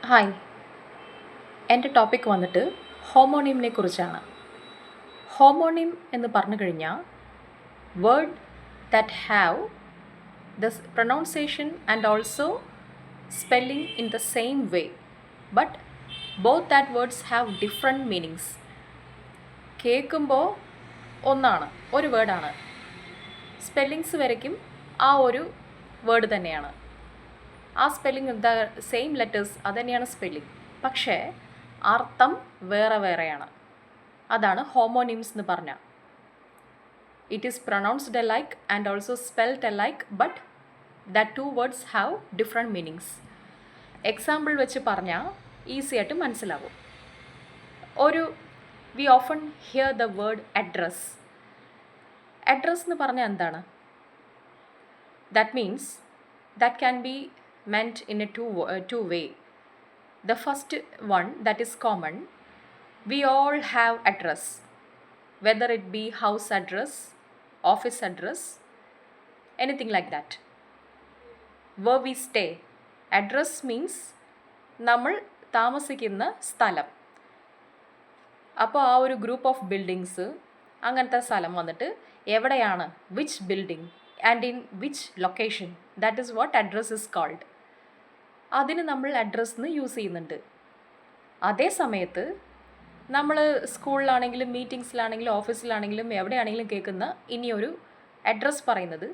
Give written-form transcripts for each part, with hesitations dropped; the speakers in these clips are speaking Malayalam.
ഹായ്, എൻ്റെ ടോപ്പിക് വന്നിട്ട് ഹോമോണിമിനെ കുറിച്ചാണ്. ഹോമോണിം എന്ന് പറഞ്ഞു കഴിഞ്ഞാൽ word that have the pronunciation and also spelling in the same way but both that words have different meanings. കേൾക്കുമ്പോൾ ഒന്നാണ്, ഒരു വേർഡാണ്, സ്പെല്ലിങ്സ് വരയ്ക്കും ആ ഒരു വേർഡ് തന്നെയാണ്. ആ സ്പെല്ലിംഗ് ദ സെയിം ലെറ്റേഴ്സ് അത് തന്നെയാണ് സ്പെല്ലിംഗ്, പക്ഷേ അർത്ഥം വേറെ വേറെയാണ്. അതാണ് ഹോമോണിംസ് എന്ന് പറഞ്ഞാൽ. It is pronounced alike and also spelled alike but the two words have different meanings. Example വെച്ച് പറഞ്ഞാൽ ഈസി ആയിട്ട് മനസ്സിലാവും. V often here the word address. Address എന്ന് പറഞ്ഞാൽ എന്താണ്? That means that can be meant in a two way. The first one, that is common, we all have address, whether it be house address, office address, anything like that. Where we stay, address means നമ്മൾ താമസിക്കുന്ന സ്ഥലം. അപ്പോൾ ആ ഒരു ഗ്രൂപ്പ് ഓഫ് ബിൽഡിങ്സ്, അങ്ങനത്തെ സ്ഥലം വന്നിട്ട് എവിടെയാണ്, which building and in which location, that is what address is called. അതിന് നമ്മൾ അഡ്രസ് എന്ന് യൂസ് ചെയ്യുന്നുണ്ട്. അതേ സമയത്ത് നമ്മൾ സ്കൂളിലാണെങ്കിലും മീറ്റിങ്സിലാണെങ്കിലും ഓഫീസിലാണെങ്കിലും എവിടെയാണെങ്കിലും കേൾക്കുന്ന ഇനിയൊരു അഡ്രസ് പറയുന്നത്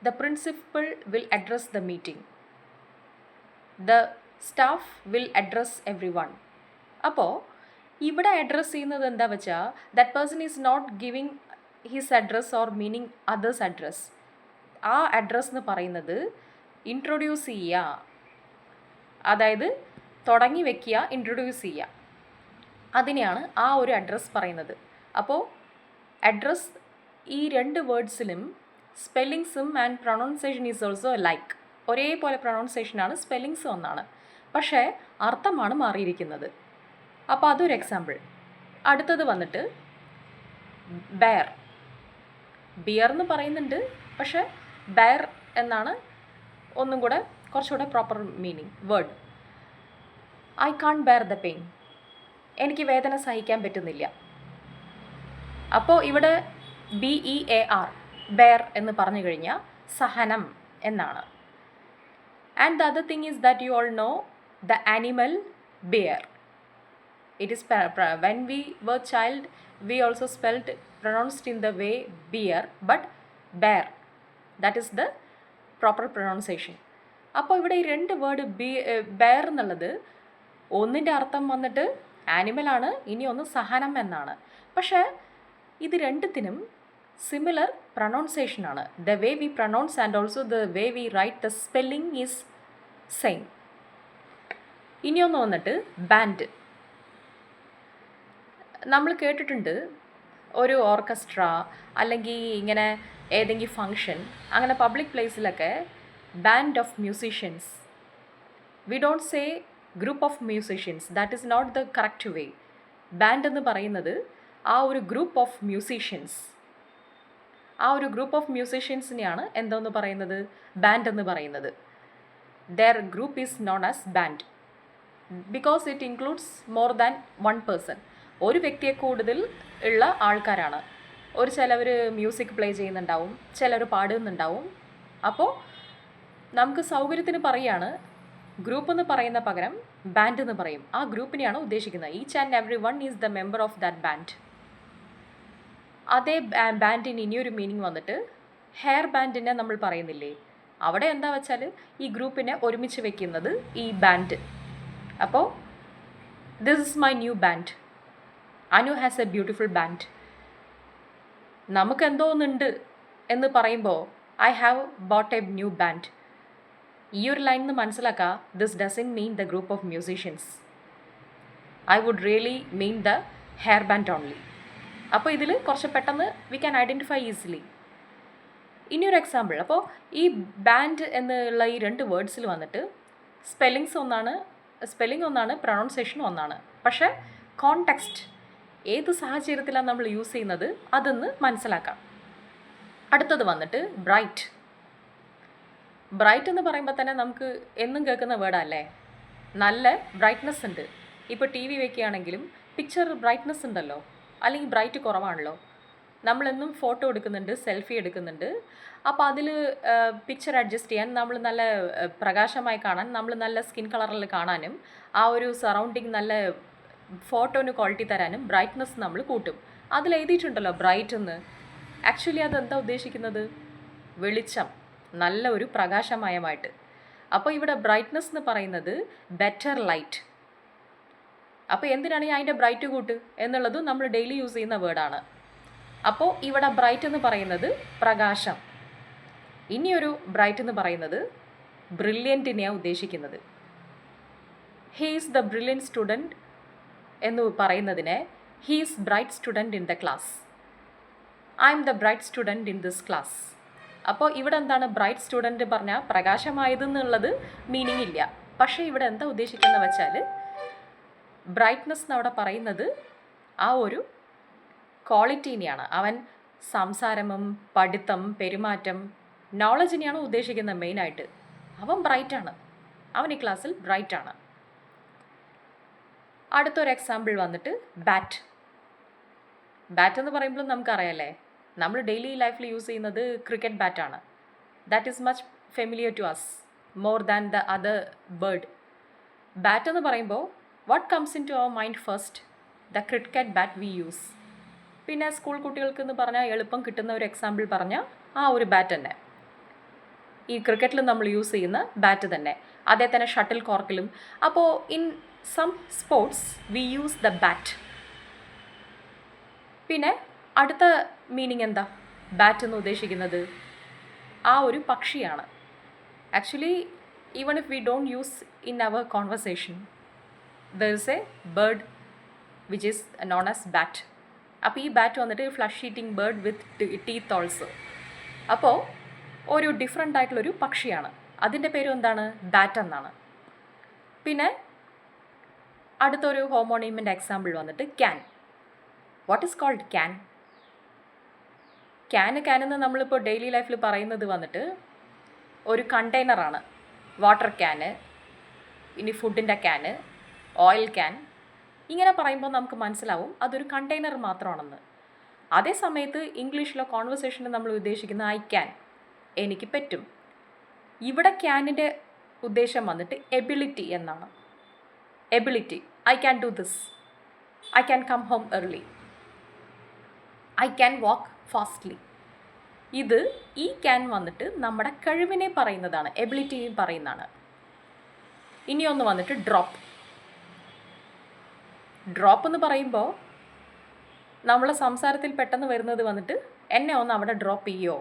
the principal will address the meeting, the staff will address everyone. അപ്പോൾ ഇവിടെ അഡ്രസ് ചെയ്യുന്നത് എന്താ വെച്ചാൽ that person is not giving his address or meaning others address. ആ അഡ്രസ് എന്ന് പറയുന്നത് ഇൻട്രൊഡ്യൂസ് ചെയ്യുക, അതായത് തുടങ്ങി വയ്ക്കുക, ഇൻട്രൊഡ്യൂസ് ചെയ്യുക, അതിനെയാണ് ആ ഒരു അഡ്രസ്സ് പറയുന്നത്. അപ്പോൾ അഡ്രസ് ഈ രണ്ട് വേർഡ്സിലും സ്പെല്ലിങ്സും and pronunciation is also like, ഒരേപോലെ പ്രൊനൗൺസിയേഷനാണ്, സ്പെല്ലിങ്സ് ഒന്നാണ്, പക്ഷേ അർത്ഥമാണ് മാറിയിരിക്കുന്നത്. അപ്പോൾ അതൊരു എക്സാമ്പിൾ. അടുത്തത് വന്നിട്ട് ബെയർ. ബിയർ എന്ന് പറയുന്നുണ്ട്, പക്ഷേ ബെയർ എന്നാണ് ഒന്നും കൂടെ കുറച്ചുകൂടെ proper meaning word. I can't bear the pain, എനിക്ക് വേദന സഹിക്കാൻ പറ്റുന്നില്ല. അപ്പോൾ ഇവിടെ BEAR, ബെയർ എന്ന് പറഞ്ഞു കഴിഞ്ഞാൽ സഹനം എന്നാണ്. And the other thing is that you all know the animal bear. It is when we were child we also pronounced in the way bear but bear, that is the proper pronunciation. അപ്പോൾ ഇവിടെ ഈ രണ്ട് വേർഡ് ബെയർ എന്നുള്ളത് ഒന്നിൻ്റെ അർത്ഥം വന്നിട്ട് ആനിമലാണ്, ഇനി ഒന്ന് സഹനം എന്നാണ്. പക്ഷേ ഇത് രണ്ടത്തിനും സിമിലർ പ്രൊനൗൺസിയേഷനാണ്. The way we pronounce and also the way we write the spelling is same. ഇനിയൊന്ന് വന്നിട്ട് ബാൻഡ്. നമ്മൾ കേട്ടിട്ടുണ്ട് ഒരു ഓർക്കസ്ട്ര അല്ലെങ്കിൽ ഇങ്ങനെ ഏതെങ്കിലും ഫങ്ഷൻ, അങ്ങനെ പബ്ലിക് പ്ലേസിലൊക്കെ band of musicians. We don't say group of musicians, that is not the correct way. Band എന്ന് പറയുന്നത് ആ ഒരു ഗ്രൂപ്പ് ഓഫ് മ്യൂസീഷ്യൻസ്, ആ ഒരു ഗ്രൂപ്പ് ഓഫ് മ്യൂസീഷ്യൻസിനെയാണ് എന്തോന്ന് പറയുന്നത്, ബാൻഡ് എന്ന് പറയുന്നത്. Their group is known as band because it includes more than one person. ഒരു വ്യക്തിയെ കൂടുതൽ ഉള്ള ആൾക്കാരാണ്. ചിലവർ മ്യൂസിക് പ്ലേ ചെയ്യുന്നുണ്ടാവും, ചിലർ പാടുന്നുണ്ടാവും. അപ്പോൾ നമുക്ക് സൗകര്യത്തിന് പറയുകയാണ്, ഗ്രൂപ്പ് എന്ന് പറയുന്ന പകരം ബാൻഡ് എന്ന് പറയും. ആ ഗ്രൂപ്പിനെയാണ് ഉദ്ദേശിക്കുന്നത്. Each and every one is the member of that band. അതേ ബാൻഡിന് ഇനിയൊരു മീനിങ് വന്നിട്ട് ഹെയർ ബാൻഡിനെ നമ്മൾ പറയുന്നില്ലേ, അവിടെ എന്താ വെച്ചാൽ ഈ ഗ്രൂപ്പിനെ ഒരുമിച്ച് വെക്കുന്നത് ഈ ബാൻഡ്. അപ്പോൾ this is my new band, Anu has a beautiful band. നമുക്ക് എന്തോ ഒന്നുണ്ട് എന്ന് പറയുമ്പോൾ I have bought a new band. ഈ ഒരു ലൈൻ നിന്ന് മനസ്സിലാക്കുക, this doesn't mean the group of musicians. I would really mean the hair band only. അപ്പോൾ ഇതിൽ കുറച്ച് പെട്ടെന്ന് വി ക്യാൻ ഐഡൻറ്റിഫൈ ഈസിലി. ഇനിയൊരു എക്സാമ്പിൾ. അപ്പോൾ ഈ ബാൻഡ് എന്നുള്ള ഈ രണ്ട് വേർഡ്സിൽ വന്നിട്ട് സ്പെല്ലിംഗ് ഒന്നാണ്, പ്രൊനൗൺസിയേഷൻ ഒന്നാണ്, പക്ഷേ കോണ്ടെക്സ്റ്റ് ഏത് സാഹചര്യത്തിലാണ് നമ്മൾ യൂസ് ചെയ്യുന്നത് അതെന്ന് മനസ്സിലാക്കാം. അടുത്തത് വന്നിട്ട് ബ്രൈറ്റ്. ബ്രൈറ്റ് എന്ന് പറയുമ്പോൾ തന്നെ നമുക്ക് എന്നും കേൾക്കുന്ന വേർഡല്ലേ. നല്ല ബ്രൈറ്റ്നസ് ഉണ്ട്. ഇപ്പോൾ ടി വി വെക്കുകയാണെങ്കിലും പിക്ചർ ബ്രൈറ്റ്നസ് ഉണ്ടല്ലോ, അല്ലെങ്കിൽ ബ്രൈറ്റ് കുറവാണല്ലോ. നമ്മളെന്നും ഫോട്ടോ എടുക്കുന്നുണ്ട്, സെൽഫി എടുക്കുന്നുണ്ട്. അപ്പോൾ അതിൽ പിക്ചർ അഡ്ജസ്റ്റ് ചെയ്യാൻ നമ്മൾ നല്ല പ്രകാശമായി കാണാൻ, നമ്മൾ നല്ല സ്കിൻ കളറിൽ കാണാനും, ആ ഒരു സറൗണ്ടിങ് നല്ല ഫോട്ടോന് ക്വാളിറ്റി തരാനും ബ്രൈറ്റ്നസ് നമ്മൾ കൂട്ടും. അതിൽ എഴുതിയിട്ടുണ്ടല്ലോ ബ്രൈറ്റ് എന്ന്. ആക്ച്വലി അതെന്താ ഉദ്ദേശിക്കുന്നത്? വെളിച്ചം, നല്ല ഒരു പ്രകാശമയമായിട്ട്. അപ്പോൾ ഇവിടെ ബ്രൈറ്റ്നസ് എന്ന് പറയുന്നത് ബെറ്റർ ലൈറ്റ്. അപ്പോൾ എന്തിനാണ് ഞാൻ അതിൻ്റെ ബ്രൈറ്റ് കൂട്ട് എന്നുള്ളത് നമ്മൾ ഡെയിലി യൂസ് ചെയ്യുന്ന വേർഡാണ്. അപ്പോൾ ഇവിടെ ബ്രൈറ്റ് എന്ന് പറയുന്നത് പ്രകാശം. ഇനിയൊരു ബ്രൈറ്റ് എന്ന് പറയുന്നത് ബ്രില്യൻറ്റിനെയാണ് ഉദ്ദേശിക്കുന്നത്. He is the brilliant student എന്ന് പറയുന്നതിനെ he is bright student in the class. I M the bright student in this class. അപ്പോൾ ഇവിടെ എന്താണ് ബ്രൈറ്റ് സ്റ്റുഡൻറ്റ് പറഞ്ഞാൽ പ്രകാശമായതെന്നുള്ളത് മീനിങ് ഇല്ല. പക്ഷേ ഇവിടെ എന്താ ഉദ്ദേശിക്കുന്നത് വെച്ചാൽ ബ്രൈറ്റ്നസ് എന്നവിടെ പറയുന്നത് ആ ഒരു ക്വാളിറ്റീനെയാണ്. അവൻ സംസാരവും പഠിത്തം, പെരുമാറ്റം, നോളജിനെയാണ് ഉദ്ദേശിക്കുന്നത് മെയിനായിട്ട്. അവൻ ബ്രൈറ്റാണ്, അവൻ ഈ ക്ലാസ്സിൽ ബ്രൈറ്റാണ്. അടുത്തൊരു എക്സാമ്പിൾ വന്നിട്ട് ബാറ്റ്. ബാറ്റ് എന്ന് പറയുമ്പോൾ നമുക്കറിയാമല്ലേ, നമ്മൾ ഡെയിലി ലൈഫിൽ യൂസ് ചെയ്യുന്നത് ക്രിക്കറ്റ് ബാറ്റാണ്. That is much familiar to us more than the other bird. Bat എന്ന് പറയുമ്പോൾ what comes into our mind first? The cricket bat we use. പിന്നെ സ്കൂൾ കുട്ടികൾക്ക് എന്ന് പറഞ്ഞാൽ എളുപ്പം കിട്ടുന്ന ഒരു എക്സാമ്പിൾ പറഞ്ഞാൽ ആ ഒരു ബാറ്റ് തന്നെ, ഈ ക്രിക്കറ്റിൽ നമ്മൾ യൂസ് ചെയ്യുന്ന ബാറ്റ് തന്നെ. അതേ തന്നെ ഷട്ടിൽ കോർക്കിലും. അപ്പോൾ in some sports we use the bat. പിന്നെ അടുത്ത മീനിങ് എന്താ ബാറ്റ് എന്ന് ഉദ്ദേശിക്കുന്നത്? ആ ഒരു പക്ഷിയാണ്. Actually even if we don't use in our conversation, there is a bird which is known as bat. അപ്പോൾ ഈ ബാറ്റ് വന്നിട്ട് flesh eating bird with teeth also. അപ്പോൾ ഒരു ഡിഫറെൻ്റ് ആയിട്ടുള്ളൊരു പക്ഷിയാണ്. അതിൻ്റെ പേരും എന്താണ്? ബാറ്റ് എന്നാണ്. പിന്നെ അടുത്തൊരു ഹോമോണിമിൻ്റെ എക്സാമ്പിൾ വന്നിട്ട് can. What is called can? Can എന്ന് നമ്മളിപ്പോൾ ഡെയിലി ലൈഫിൽ പറയുന്നത് വന്നിട്ട് ഒരു കണ്ടെയ്നറാണ്. വാട്ടർ ക്യാന്, ഇനി ഫുഡിൻ്റെ ക്യാന്, ഓയിൽ ക്യാൻ, ഇങ്ങനെ പറയുമ്പോൾ നമുക്ക് മനസ്സിലാവും അതൊരു കണ്ടെയ്നർ മാത്രമാണെന്ന്. അതേ സമയത്ത് ഇംഗ്ലീഷിലോ കോൺവെർസേഷനിൽ നമ്മൾ ഉദ്ദേശിക്കുന്ന ഐ ക്യാൻ, എനിക്ക് പറ്റും. ഇവിടെ ക്യാനിൻ്റെ ഉദ്ദേശം വന്നിട്ട് എബിലിറ്റി എന്നാണ്. Ability, I can do this, I can come home early, I can walk fastly. ഇത് ഈ ക്യാൻ വന്നിട്ട് നമ്മുടെ കഴിവിനെ പറയുന്നതാണ്, എബിലിറ്റിയെ പറയുന്നതാണ്. ഇനിയൊന്ന് വന്നിട്ട് ഡ്രോപ്പ്. ഡ്രോപ്പ് എന്ന് പറയുമ്പോൾ നമ്മളെ സംസാരത്തിൽ പെട്ടെന്ന് വരുന്നത് വന്നിട്ട് എന്നെ ഒന്ന് അവിടെ ഡ്രോപ്പ് ചെയ്യോ.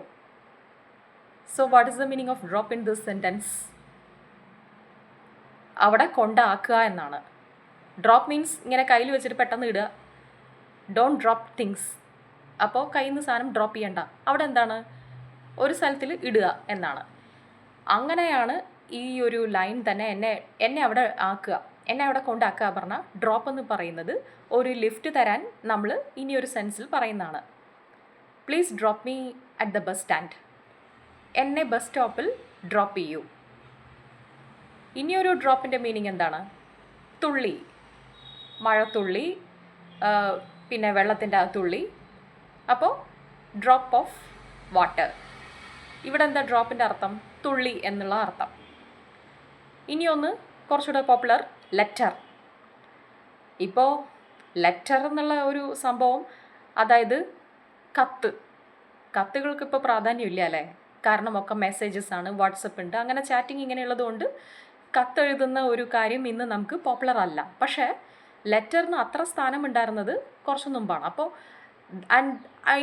So what is the meaning of drop in this sentence? അവിടെ കൊണ്ടാക്കുക എന്നാണ്. ഡ്രോപ്പ് മീൻസ് ഇങ്ങനെ കയ്യിൽ വെച്ചിട്ട് പെട്ടെന്ന് ഇടുക. Don't drop things. അപ്പോൾ കയ്യിൽ നിന്ന് സാധനം ഡ്രോപ്പ് ചെയ്യണ്ട. അവിടെ എന്താണ്? ഒരു സ്ഥലത്തിൽ ഇടുക എന്നാണ്. അങ്ങനെയാണ് ഈ ഒരു ലൈൻ തന്നെ എന്നെ അവിടെ ആക്കുക, എന്നെ അവിടെ കൊണ്ടാക്കുക പറഞ്ഞാൽ ഡ്രോപ്പ് എന്ന് പറയുന്നത് ഒരു ലിഫ്റ്റ് തരാൻ നമ്മൾ ഇനിയൊരു സെൻസിൽ പറയുന്നതാണ്. Please drop me at the bus stand. എന്നെ ബസ് സ്റ്റോപ്പിൽ ഡ്രോപ്പ് ചെയ്യൂ. ഇനിയൊരു ഡ്രോപ്പിൻ്റെ മീനിങ് എന്താണ്? തുള്ളി, മഴത്തുള്ളി, പിന്നെ വെള്ളത്തിൻ്റെ ആ തുള്ളി. അപ്പോൾ ഡ്രോപ്പ് ഓഫ് വാട്ടർ. ഇവിടെ എന്താ ഡ്രോപ്പിൻ്റെ അർത്ഥം? തുള്ളി എന്നുള്ള അർത്ഥം. ഇനിയൊന്ന് കുറച്ചുകൂടെ പോപ്പുലർ, ലെറ്റർ. ഇപ്പോൾ ലെറ്റർ എന്നുള്ള ഒരു സംഭവം, അതായത് കത്തുകൾക്ക് ഇപ്പോൾ പ്രാധാന്യമില്ല അല്ലേ? കാരണം ഒക്കെ മെസ്സേജസ് ആണ്, വാട്സപ്പ് ഉണ്ട്, അങ്ങനെ ചാറ്റിങ് ഇങ്ങനെയുള്ളത് കൊണ്ട് കത്തെഴുതുന്ന ഒരു കാര്യം ഇന്ന് നമുക്ക് പോപ്പുലർ അല്ല. പക്ഷേ ലെറ്ററിന് അത്ര സ്ഥാനം ഉണ്ടായിരുന്നത് കുറച്ച് മുമ്പാണ്. അപ്പോൾ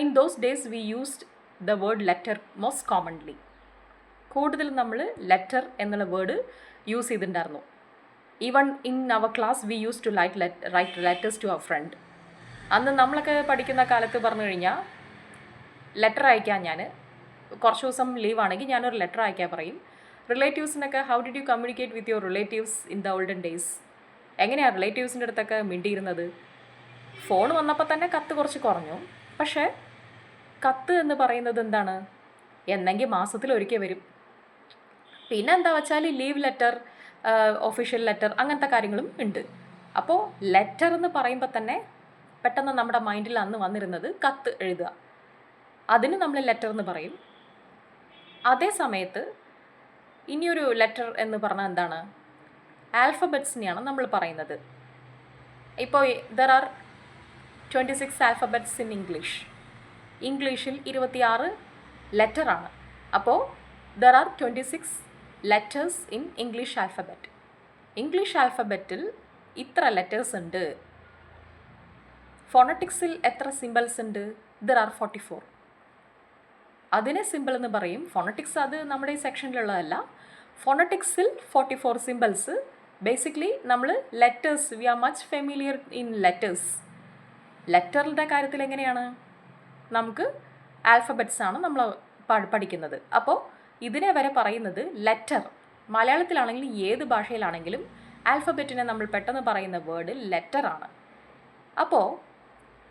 in those days we used the word letter most commonly. കൂടുതൽ നമ്മൾ ലെറ്റർ എന്നുള്ള വേർഡ് യൂസ് ചെയ്തിട്ടുണ്ടായിരുന്നു. Even in our class we use to write letters to our friend. അന്ന് നമ്മളൊക്കെ പഠിക്കുന്ന കാലത്ത് പറഞ്ഞു കഴിഞ്ഞാൽ ലെറ്റർ അയക്കാൻ, ഞാൻ കുറച്ച് ദിവസം ലീവാണെങ്കിൽ ഞാനൊരു ലെറ്റർ അയക്കാൻ പറയും. റിലേറ്റീവ്സിനൊക്കെ how did you communicate with your relatives in the olden days? എങ്ങനെയാണ് റിലേറ്റീവ്സിൻ്റെ അടുത്തൊക്കെ മിണ്ടിയിരുന്നത്? ഫോൺ വന്നപ്പോൾ തന്നെ കത്ത് കുറച്ച് കുറഞ്ഞു. പക്ഷേ കത്ത് എന്ന് പറയുന്നത് എന്താണ്? എന്നെങ്കിൽ മാസത്തിൽ ഒരിക്കൽ വരും. പിന്നെ എന്താ വെച്ചാൽ ലീവ് ലെറ്റർ, ഒഫീഷ്യൽ ലെറ്റർ, അങ്ങനത്തെ കാര്യങ്ങളും ഉണ്ട്. അപ്പോൾ ലെറ്റർ എന്ന് പറയുമ്പോൾ തന്നെ പെട്ടെന്ന് നമ്മുടെ മൈൻഡിൽ അന്ന് വന്നിരുന്നത് കത്ത് എഴുതുക, അതിന് നമ്മൾ ലെറ്റർ എന്ന് പറയും. അതേ സമയത്ത് ഇനിയൊരു ലെറ്റർ എന്ന് പറഞ്ഞാൽ എന്താണ്, ആൽഫബറ്റ്സിനെയാണ് നമ്മൾ പറയുന്നത്. ഇപ്പോൾ ദർ ആർ 26 ആൽഫബറ്റ്സ് ഇൻ ഇംഗ്ലീഷിൽ 26 ലെറ്ററാണ്. അപ്പോൾ there are 26 letters in English alphabet. English ആൽഫബറ്റിൽ ഇത്ര ലെറ്റേഴ്സ് ഉണ്ട്. ഫോണറ്റിക്സിൽ എത്ര സിമ്പിൾസ് ഉണ്ട്? There are 44. അതിനെ സിമ്പിൾ എന്ന് പറയും. ഫോണറ്റിക്സ് അത് നമ്മുടെ ഈ സെക്ഷനിലുള്ളതല്ല. ഫോണറ്റിക്സിൽ 44 സിമ്പിൾസ്. ബേസിക്കലി നമ്മൾ letters, we are much familiar in letters. ലെറ്ററിൻ്റെ കാര്യത്തിൽ എങ്ങനെയാണ്, നമുക്ക് ആൽഫബറ്റ്സ് ആണ് നമ്മൾ പഠിക്കുന്നത്. അപ്പോൾ ഇതിനെ വരെ പറയുന്നത് ലെറ്റർ. മലയാളത്തിലാണെങ്കിലും ഏത് ഭാഷയിലാണെങ്കിലും ആൽഫബറ്റിനെ നമ്മൾ പെട്ടെന്ന് പറയുന്ന വേർഡ് ലെറ്ററാണ്. അപ്പോൾ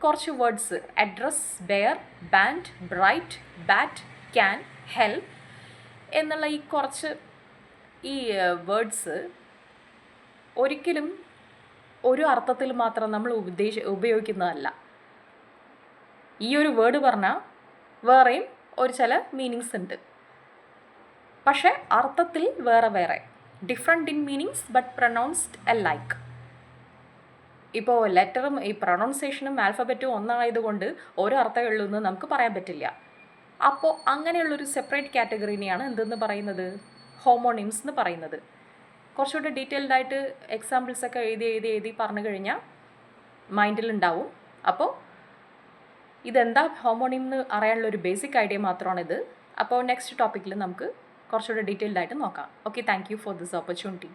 കുറച്ച് words, address, bear, band, bright, bat, can, help എന്നുള്ള ഈ വേർഡ്സ് ഒരിക്കലും ഒരു അർത്ഥത്തിൽ മാത്രം നമ്മൾ ഉപയോഗിക്കുന്നതല്ല. ഈ ഒരു വേർഡ് പറഞ്ഞാൽ വേറെയും ഒരു ചില മീനിങ്സ് ഉണ്ട്, പക്ഷേ അർത്ഥത്തിൽ വേറെ വേറെ, different in meanings but pronounced alike. ഇപ്പോൾ ലെറ്ററും ഈ പ്രൊനൗൺസിയേഷനും ആൽഫബറ്റും ഒന്നായതുകൊണ്ട് ഓരോ അർത്ഥമേ ഉള്ളൂ എന്ന് നമുക്ക് പറയാൻ പറ്റില്ല. അപ്പോൾ അങ്ങനെയുള്ളൊരു സെപ്പറേറ്റ് കാറ്റഗറിനെയാണ് എന്തെന്ന് പറയുന്നത്, ഹോമോണിംസ് എന്ന് പറയുന്നത്. കുറച്ചുകൂടി ഡീറ്റെയിൽഡ് ആയിട്ട് എക്സാമ്പിൾസൊക്കെ എഴുതി പറഞ്ഞു കഴിഞ്ഞാൽ മൈൻഡിലുണ്ടാവും. അപ്പോൾ ഇതെന്താ ഹോമോണിം എന്ന് അറിയാനുള്ള ഒരു ബേസിക് ഐഡിയ മാത്രമാണിത്. അപ്പോൾ നെക്സ്റ്റ് ടോപ്പിക്കിൽ നമുക്ക് കുറച്ചുകൂടി ഡീറ്റെയിൽഡ് ആയിട്ട് നോക്കാം. Okay, thank you for this opportunity.